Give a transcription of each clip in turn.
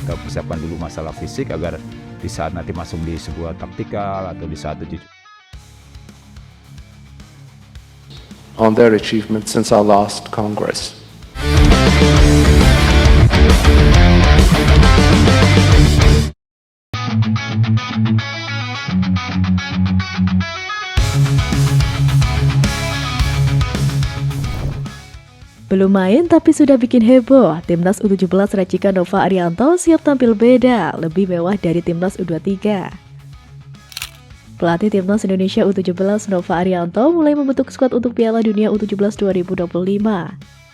kita persiapkan dulu masalah fisik agar di saat nanti masuk di sebuah taktikal atau di saat uji on their achievements since our last Congress. Belum main tapi sudah bikin heboh, Timnas U17 racikan Nova Arianto siap tampil beda, lebih mewah dari Timnas U23. Pelatih Timnas Indonesia U17 Nova Arianto mulai membentuk skuad untuk Piala Dunia U17 2025.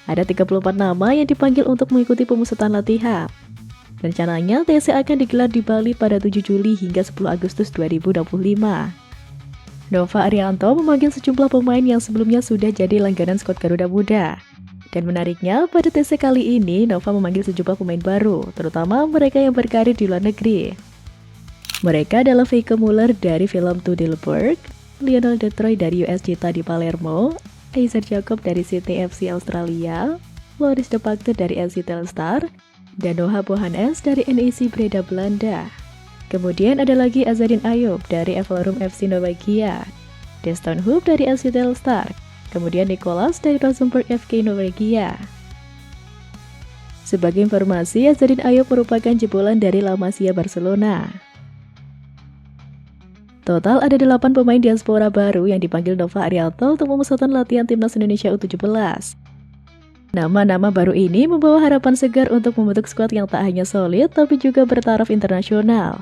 Ada 34 nama yang dipanggil untuk mengikuti pemusatan latihan. Rencananya TC akan digelar di Bali pada 7 Juli hingga 10 Agustus 2025. Nova Arianto memanggil sejumlah pemain yang sebelumnya sudah jadi langganan skuad Garuda Muda. Dan menariknya, pada TC kali ini, Nova memanggil sejumlah pemain baru, terutama mereka yang berkarir di luar negeri. Mereka adalah Feike Muller dari film To Dilberg, Lionel Detroit dari US Cita di Palermo, Eizer Jacob dari Sydney FC Australia, Floris de Pacte dari FC Telstar, dan Noah Bohanes dari NEC Breda Belanda. Kemudian ada lagi Azadin Ayub dari Evelrum FC Norwegia, Deston Hoop dari FC Telstar, kemudian Nicholas dari Rosenborg FK Norwegia. Sebagai informasi, Azadin Ayub merupakan jebolan dari La Masia Barcelona. Total ada 8 pemain diaspora baru yang dipanggil Nova Arianto untuk pemusatan latihan Timnas Indonesia U17. Nama-nama baru ini membawa harapan segar untuk membentuk skuad yang tak hanya solid tapi juga bertaraf internasional.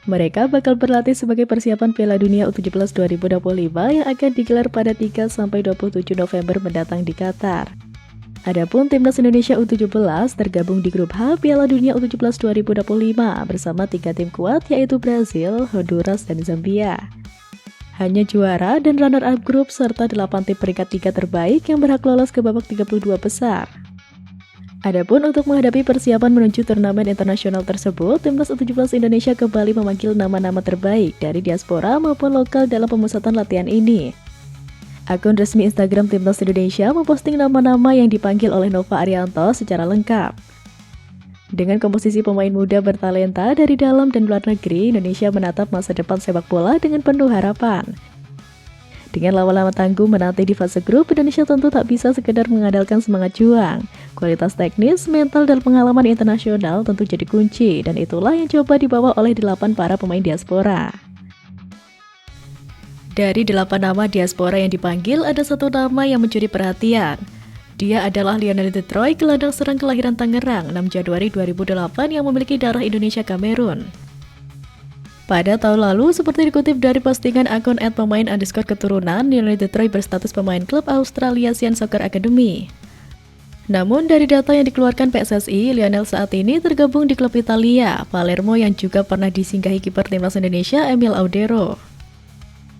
Mereka bakal berlatih sebagai persiapan Piala Dunia U17 2025 yang akan digelar pada 3-27 November mendatang di Qatar. Adapun Timnas Indonesia U17 tergabung di grup H Piala Dunia U17 2025 bersama 3 tim kuat yaitu Brazil, Honduras, dan Zambia. Hanya juara dan runner-up grup serta 8 tim peringkat 3 terbaik yang berhak lolos ke babak 32 besar. Adapun untuk menghadapi persiapan menuju turnamen internasional tersebut, Timnas U17 Indonesia kembali memanggil nama-nama terbaik dari diaspora maupun lokal dalam pemusatan latihan ini. Akun resmi Instagram Timnas Indonesia memposting nama-nama yang dipanggil oleh Nova Arianto secara lengkap. Dengan komposisi pemain muda bertalenta dari dalam dan luar negeri, Indonesia menatap masa depan sepak bola dengan penuh harapan. Dengan lama-lama tangguh menanti di fase grup, Indonesia tentu tak bisa sekedar mengandalkan semangat juang. Kualitas teknis, mental, dan pengalaman internasional tentu jadi kunci, dan itulah yang coba dibawa oleh 8 para pemain diaspora. Dari 8 nama diaspora yang dipanggil, ada 1 nama yang mencuri perhatian. Dia adalah Lionel Detroit, gelandang serang kelahiran Tangerang, 6 Januari 2008 yang memiliki darah Indonesia Kamerun. Pada tahun lalu, seperti dikutip dari postingan akun @pemain_keturunan, Lionel Detroit berstatus pemain klub Australia Sian Soccer Academy. Namun dari data yang dikeluarkan PSSI, Lionel saat ini tergabung di klub Italia, Palermo yang juga pernah disinggahi kiper timnas Indonesia Emil Audero.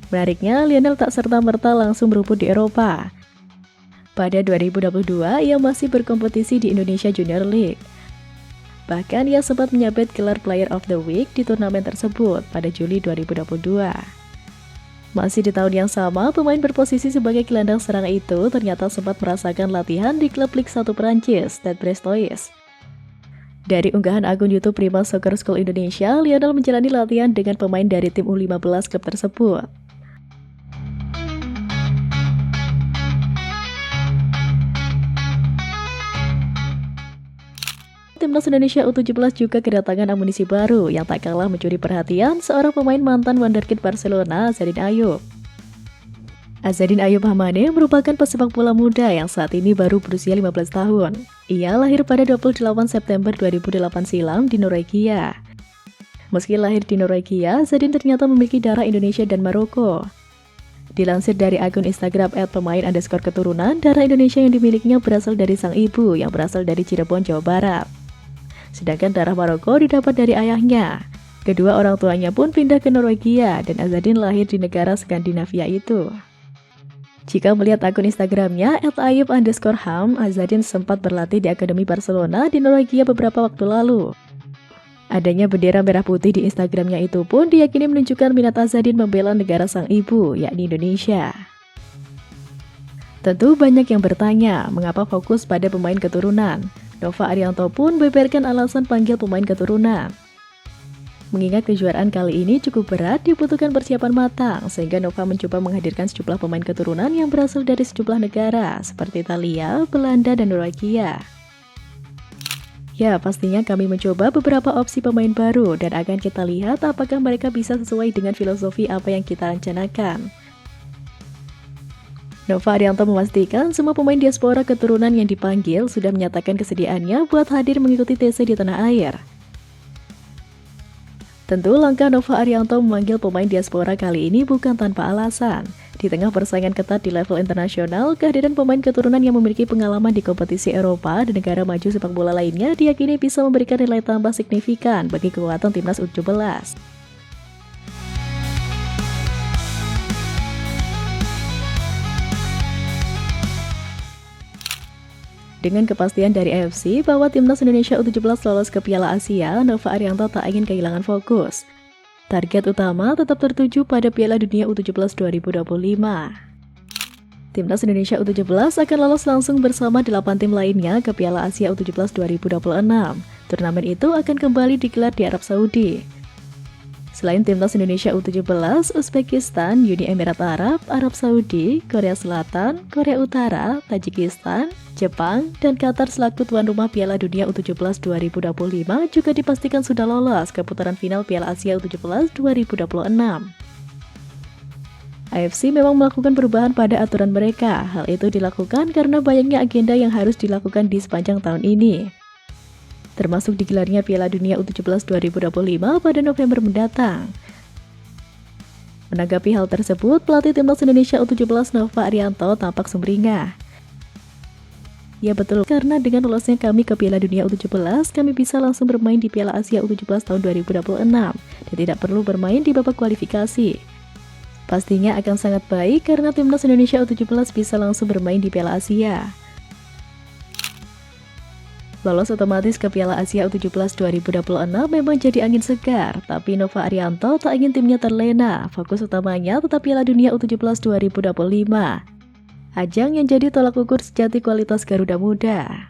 Menariknya, Lionel tak serta-merta langsung berumput di Eropa. Pada 2022, ia masih berkompetisi di Indonesia Junior League. Bahkan ia sempat menyabet gelar Player of the Week di turnamen tersebut pada Juli 2022. Masih di tahun yang sama, pemain berposisi sebagai gelandang serang itu ternyata sempat merasakan latihan di klub Ligue 1 Perancis, Stade Brestois. Dari unggahan akun YouTube Prima Soccer School Indonesia, Lionel menjalani latihan dengan pemain dari tim U15 klub tersebut. Timnas Indonesia U17 juga kedatangan amunisi baru yang tak kalah mencuri perhatian seorang pemain mantan wonderkid Barcelona, Azadin Ayub. Azadin Ayub Hamane merupakan pesepak bola muda yang saat ini baru berusia 15 tahun. Ia lahir pada 28 September 2008 silam di Norwegia. Meski lahir di Norwegia, Azadin ternyata memiliki darah Indonesia dan Maroko. Dilansir dari akun Instagram @pemain_keturunan, darah Indonesia yang dimilikinya berasal dari sang ibu yang berasal dari Cirebon, Jawa Barat. Sedangkan darah Maroko didapat dari ayahnya. Kedua orang tuanya pun pindah ke Norwegia dan Azadin lahir di negara Skandinavia itu. Jika melihat akun Instagramnya @ayub_ham, Azadin sempat berlatih di Akademi Barcelona di Norwegia beberapa waktu lalu. Adanya bendera merah putih di Instagramnya itu pun diyakini menunjukkan minat Azadin membela negara sang ibu, yakni Indonesia. Tentu banyak yang bertanya, mengapa fokus pada pemain keturunan? Nova Arianto pun beberkan alasan panggil pemain keturunan. Mengingat kejuaraan kali ini cukup berat, dibutuhkan persiapan matang, sehingga Nova mencoba menghadirkan sejumlah pemain keturunan yang berasal dari sejumlah negara, seperti Italia, Belanda, dan Norwegia. Ya, pastinya kami mencoba beberapa opsi pemain baru, dan akan kita lihat apakah mereka bisa sesuai dengan filosofi apa yang kita rencanakan. Nova Arianto memastikan semua pemain diaspora keturunan yang dipanggil sudah menyatakan kesediaannya buat hadir mengikuti TC di tanah air. Tentu langkah Nova Arianto memanggil pemain diaspora kali ini bukan tanpa alasan. Di tengah persaingan ketat di level internasional, kehadiran pemain keturunan yang memiliki pengalaman di kompetisi Eropa dan negara maju sepak bola lainnya diyakini bisa memberikan nilai tambah signifikan bagi kekuatan timnas U17. Dengan kepastian dari AFC bahwa timnas Indonesia U17 lolos ke Piala Asia, Nova Arianto tak ingin kehilangan fokus. Target utama tetap tertuju pada Piala Dunia U17 2025. Timnas Indonesia U17 akan lolos langsung bersama 8 tim lainnya ke Piala Asia U17 2026. Turnamen itu akan kembali digelar di Arab Saudi. Selain timnas Indonesia U17, Uzbekistan, Uni Emirat Arab, Arab Saudi, Korea Selatan, Korea Utara, Tajikistan, Jepang, dan Qatar selaku tuan rumah Piala Dunia U17 2025 juga dipastikan sudah lolos ke putaran final Piala Asia U17 2026. AFC memang melakukan perubahan pada aturan mereka. Hal itu dilakukan karena banyaknya agenda yang harus dilakukan di sepanjang tahun ini, termasuk digelarnya Piala Dunia U17 2025 pada November mendatang. Menanggapi hal tersebut, pelatih timnas Indonesia U17 Nova Arianto tampak sumringah. Ya betul, karena dengan lolosnya kami ke Piala Dunia U17, kami bisa langsung bermain di Piala Asia U17 tahun 2026 dan tidak perlu bermain di babak kualifikasi. Pastinya akan sangat baik karena timnas Indonesia U17 bisa langsung bermain di Piala Asia. Lolos otomatis ke Piala Asia U17 2026 memang jadi angin segar, tapi Nova Arianto tak ingin timnya terlena. Fokus utamanya tetap Piala Dunia U17 2025. Ajang yang jadi tolak ukur sejati kualitas Garuda Muda.